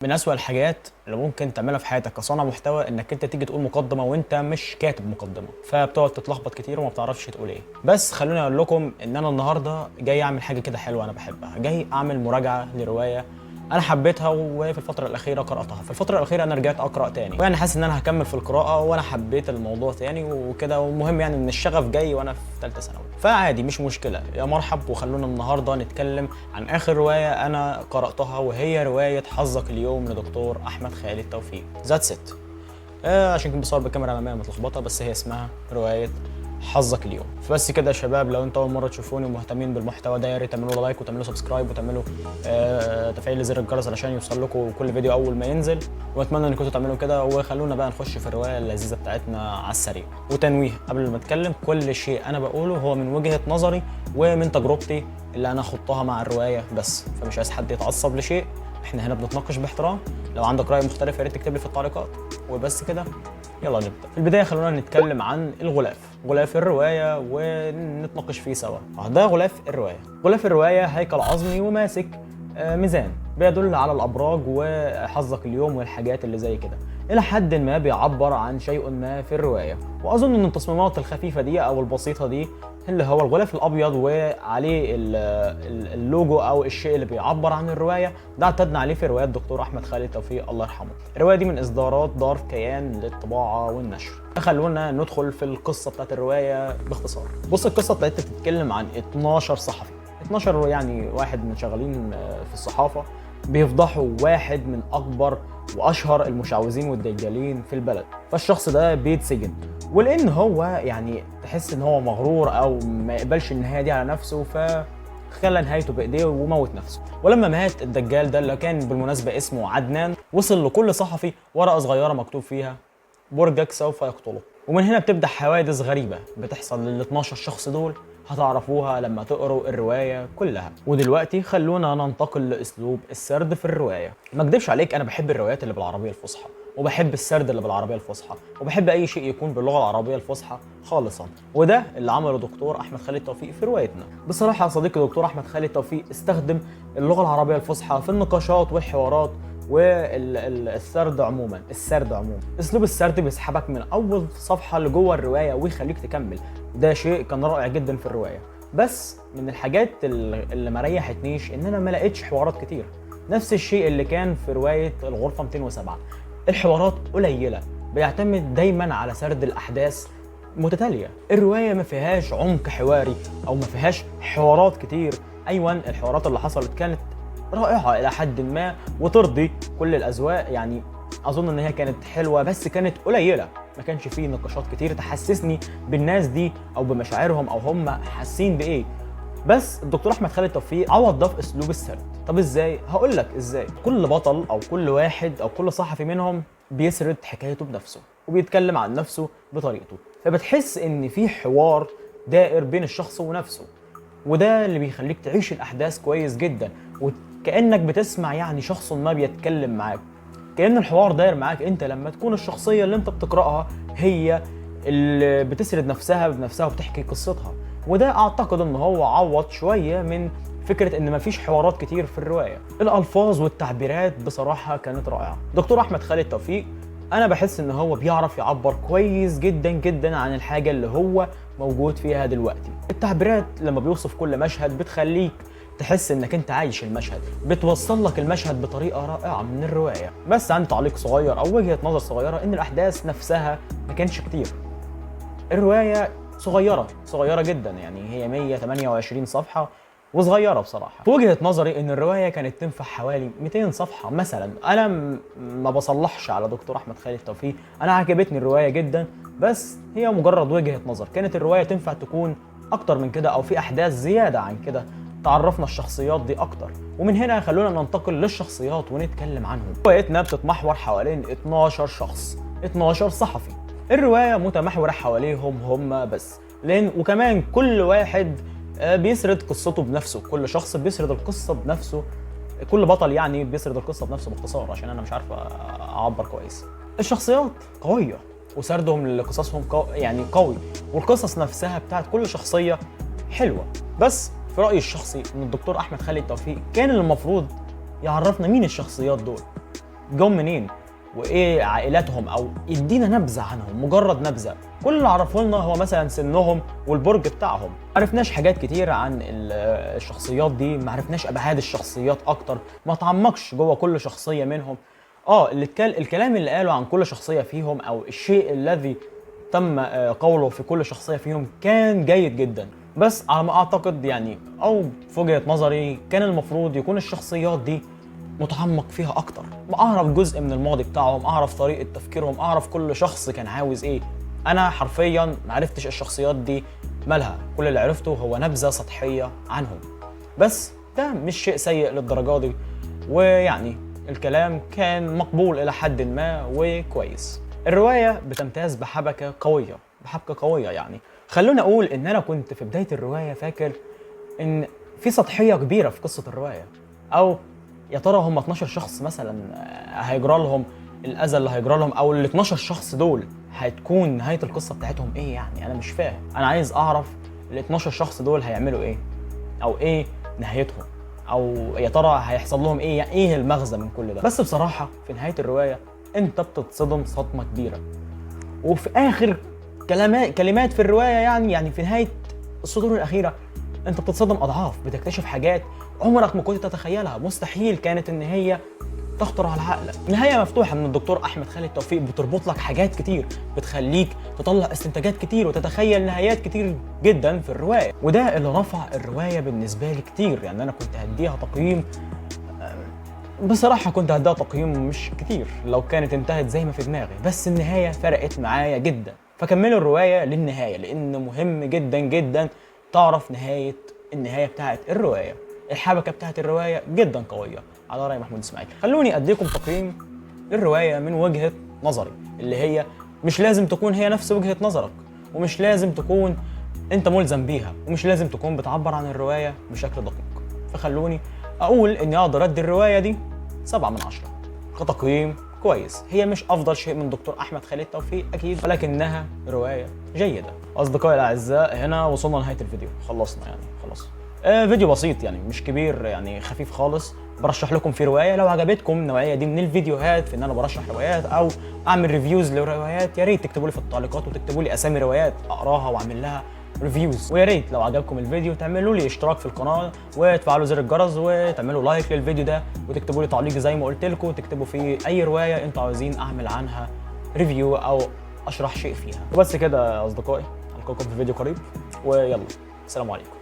من أسوأ الحاجات اللي ممكن تعملها في حياتك كصانع محتوى انك انت تيجي تقول مقدمه وانت مش كاتب مقدمه، فبتقعد تتلخبط كتير وما بتعرفش تقول ايه. بس خلوني اقول لكم ان انا النهارده جاي اعمل حاجه كده حلوه انا بحبها، جاي اعمل مراجعه لروايه انا حبيتها وفي الفتره الاخيره قراتها. في الفتره الاخيره انا رجعت اقرا تاني ويعني حاسس ان انا هكمل في القراءه وانا حبيت الموضوع تاني وكده، والمهم يعني ان الشغف جاي وانا في ثالثه ثانوي، فعادي مش مشكله يا مرحب. وخلونا النهارده نتكلم عن اخر روايه انا قراتها وهي روايه حظك اليوم لدكتور احمد خالد توفيق. ذاتس ات. عشان كنت بصور بالكاميرا الاماميه متلخبطه، بس هي اسمها روايه حظك اليوم. فبس كده يا شباب، لو انتوا اول مره تشوفوني ومهتمين بالمحتوى ده يا ريت تعملوا لايك وتعملوا سبسكرايب وتعملوا تفعيل زر الجرس علشان يوصل لكم كل فيديو اول ما ينزل، واتمنى انكم تعملوا كده. وخلونا بقى نخش في الروايه اللذيذه بتاعتنا على السريع. وتنويه قبل ما اتكلم، كل شيء انا بقوله هو من وجهه نظري ومن تجربتي اللي انا خضتها مع الروايه بس، فمش عايز حد يتعصب لشيء. احنا هنا بنتناقش باحترام، لو عندك راي مختلف يا ريت تكتب لي في التعليقات. وبس كده يلا نبدا. في البدايه خلونا نتكلم عن غلاف الروايه ونتناقش فيه سوا. ده غلاف الروايه. غلاف الروايه هيكل عظمي وماسك ميزان بيدل على الابراج وحظك اليوم والحاجات اللي زي كده، الى حد ما بيعبر عن شيء ما في الروايه. واظن ان التصميمات الخفيفه دي او البسيطه دي اللي هو الغلاف الابيض وعليه اللوجو او الشيء اللي بيعبر عن الروايه، ده اعتدنا عليه في روايات دكتور احمد خالد توفيق الله يرحمه. الروايه دي من اصدارات دار كيان للطباعه والنشر. خلونا ندخل في القصه بتاعت الروايه باختصار. بص، القصه بتاعتها بتتكلم عن 12 صحفي، 12 يعني واحد من شغالين في الصحافه بيفضحوا واحد من اكبر واشهر المشعوذين والدجالين في البلد. فالشخص ده بيتسجن، ولان هو يعني تحس ان هو مغرور او ما يقبلش النهايه دي على نفسه، فخلى نهايته بايديه وموت نفسه. ولما مات الدجال ده اللي كان بالمناسبه اسمه عدنان، وصل لكل صحفي ورقه صغيره مكتوب فيها برجك سوف يقتلك. ومن هنا بتبدا حوادث غريبه بتحصل لل 12 شخص دول، هتعرفوها لما تقروا الروايه كلها. ودلوقتي خلونا ننتقل لاسلوب السرد في الروايه. ما اكدبش عليك، انا بحب الروايات اللي بالعربيه الفصحى، وبحب السرد اللي بالعربيه الفصحى، وبحب اي شيء يكون باللغه العربيه الفصحى خالصا. وده اللي عمله دكتور احمد خالد توفيق في روايتنا. بصراحه يا صديقي، دكتور احمد خالد توفيق استخدم اللغه العربيه الفصحى في النقاشات والحوارات والسرد عموما. اسلوب السرد بيسحبك من اول صفحه لجوه الروايه ويخليك تكمل، ده شيء كان رائع جدا في الروايه. بس من الحاجات اللي ما ريحتنيش ان انا ما لقيتش حوارات كتير، نفس الشيء اللي كان في روايه الغرفه 207. الحوارات قليله، بيعتمد دايما على سرد الاحداث متتاليه. الروايه ما فيهاش عمق حواري او ما فيهاش حوارات كتير. ايوه، الحوارات اللي حصلت كانت رائعه الى حد ما وترضي كل الاذواق، يعني اظن ان هي كانت حلوه بس كانت قليله، ما كانش فيه نقاشات كتير تحسسني بالناس دي او بمشاعرهم او هم حاسين بايه. بس الدكتور احمد خالد توفيق عوض ده في اسلوب السرد. طب ازاي؟ هقول لك ازاي. كل بطل او كل واحد او كل صحفي منهم بيسرد حكايته بنفسه وبيتكلم عن نفسه بطريقته، فبتحس ان في حوار دائر بين الشخص ونفسه، وده اللي بيخليك تعيش الاحداث كويس جدا، وكانك بتسمع يعني شخص ما بيتكلم معاك، كأن الحوار داير معاك انت لما تكون الشخصية اللي انت بتقرأها هي اللي بتسرد نفسها بنفسها وبتحكي قصتها. وده اعتقد ان هو عوض شوية من فكرة ان مفيش حوارات كتير في الرواية. الالفاظ والتعبيرات بصراحة كانت رائعة. دكتور احمد خالد توفيق انا بحس ان هو بيعرف يعبر كويس جدا جدا عن الحاجة اللي هو موجود فيها دلوقتي. التعبيرات لما بيوصف كل مشهد بتخليك تحس انك انت عايش المشهد، بتوصل لك المشهد بطريقه رائعه من الروايه. بس عندي تعليق صغير او وجهه نظر صغيره، ان الاحداث نفسها ما كانش كتير. الروايه صغيره جدا، يعني هي 128 صفحه وصغيره بصراحه. في وجهه نظري ان الروايه كانت تنفع حوالي 200 صفحه مثلا. انا ما بصلحش على دكتور احمد خالد توفيق، انا عجبتني الروايه جدا، بس هي مجرد وجهه نظر. كانت الروايه تنفع تكون اكتر من كده او في احداث زياده عن كده تعرفنا الشخصيات دي اكتر. ومن هنا خلونا ننتقل للشخصيات ونتكلم عنهم. روايتنا بتتمحور حوالين 12 شخص، 12 صحفي. الروايه متمحوره حواليهم هم بس، لان وكمان كل واحد بيسرد قصته بنفسه، كل شخص بيسرد القصه بنفسه، كل بطل يعني بيسرد القصه بنفسه باختصار عشان انا مش عارف اعبر كويس. الشخصيات قويه وسردهم لقصصهم يعني قوي، والقصص نفسها بتاعت كل شخصيه حلوه. بس في رأيي الشخصي ان الدكتور احمد خالد توفيق كان المفروض يعرفنا مين الشخصيات دول، جم منين وايه عائلاتهم، او يدينا نبذه عنهم، مجرد نبذه. كل اللي عرفه لنا هو مثلا سنهم والبرج بتاعهم. ما عرفناش حاجات كتير عن الشخصيات دي، ما عرفناش ابعاد الشخصيات اكتر، ما تعمقش جوه كل شخصيه منهم. الكلام اللي قاله عن كل شخصيه فيهم، او الشيء الذي تم قوله في كل شخصيه فيهم كان جيد جدا. بس على ما اعتقد يعني، او في وجهه نظري، كان المفروض يكون الشخصيات دي متعمق فيها اكتر، اعرف جزء من الماضي بتاعهم، اعرف طريقه تفكيرهم، اعرف كل شخص كان عاوز ايه. انا حرفيا ما عرفتش الشخصيات دي مالها، كل اللي عرفته هو نبذه سطحيه عنهم. بس ده مش شيء سيء للدرجه دي، ويعني الكلام كان مقبول الى حد ما وكويس. الروايه بتمتاز بحبكه قويه يعني. خلونا اقول ان انا كنت في بدايه الروايه فاكر ان في سطحيه كبيره في قصه الروايه، او يا ترى هم 12 شخص مثلا هيجرى لهم الاذى اللي هيجرى لهم، او ال 12 شخص دول هتكون نهايه القصه بتاعتهم ايه؟ يعني انا مش فاهم، انا عايز اعرف ال 12 شخص دول هيعملوا ايه، او ايه نهايتهم، او يا ترى هيحصل لهم ايه، يعني ايه المغزى من كل ده. بس بصراحه في نهايه الروايه انت بتتصدم صدمه كبيره، وفي اخر كلمات في الروايه يعني في نهايه السطور الاخيره انت بتتصدم اضعاف، بتكتشف حاجات عمرك ما كنت تتخيلها، مستحيل كانت ان هي تخطر على عقلك. نهايه مفتوحه من الدكتور احمد خالد توفيق بتربط لك حاجات كتير، بتخليك تطلع استنتاجات كتير وتتخيل نهايات كتير جدا في الروايه، وده اللي رفع الروايه بالنسبه لي كتير. يعني انا كنت هديها تقييم، بصراحه كنت هديها تقييم مش كتير لو كانت انتهت زي ما في دماغي، بس النهايه فرقت معايا جدا. فكملوا الروايه للنهايه، لان مهم جدا جدا تعرف النهايه بتاعت الروايه. الحبكه بتاعت الروايه جدا قويه على راي محمود اسماعيل. خلوني اديكم تقييم الروايه من وجهه نظري، اللي هي مش لازم تكون هي نفس وجهه نظرك، ومش لازم تكون انت ملزم بيها، ومش لازم تكون بتعبر عن الروايه بشكل دقيق. فخلوني اقول اني اقدر ادي الروايه دي 7 من 10 كتقييم كويس. هي مش افضل شيء من دكتور احمد خالد توفيق اكيد، ولكنها روايه جيده. اصدقائي الاعزاء، هنا وصلنا لنهايه الفيديو، خلصنا يعني خلاص. فيديو بسيط يعني، مش كبير يعني، خفيف خالص. برشح لكم في روايه، لو عجبتكم النوعيه دي من الفيديوهات في ان انا برشح روايات او اعمل ريفيوز لروايات، يا ريت تكتبوا لي في التعليقات وتكتبوا لي اسامي روايات اقراها واعمل لها ريفيوز. ويا ريت لو عجبكم الفيديو تعملوا لي اشتراك في القناه وتفعلوا زر الجرس وتعملوا لايك للفيديو ده، وتكتبوا لي تعليق زي ما قلت لكم، تكتبوا فيه اي روايه انتوا عاوزين اعمل عنها ريفيو او اشرح شيء فيها. وبس كده يا اصدقائي، القاكم في فيديو قريب، ويلا السلام عليكم.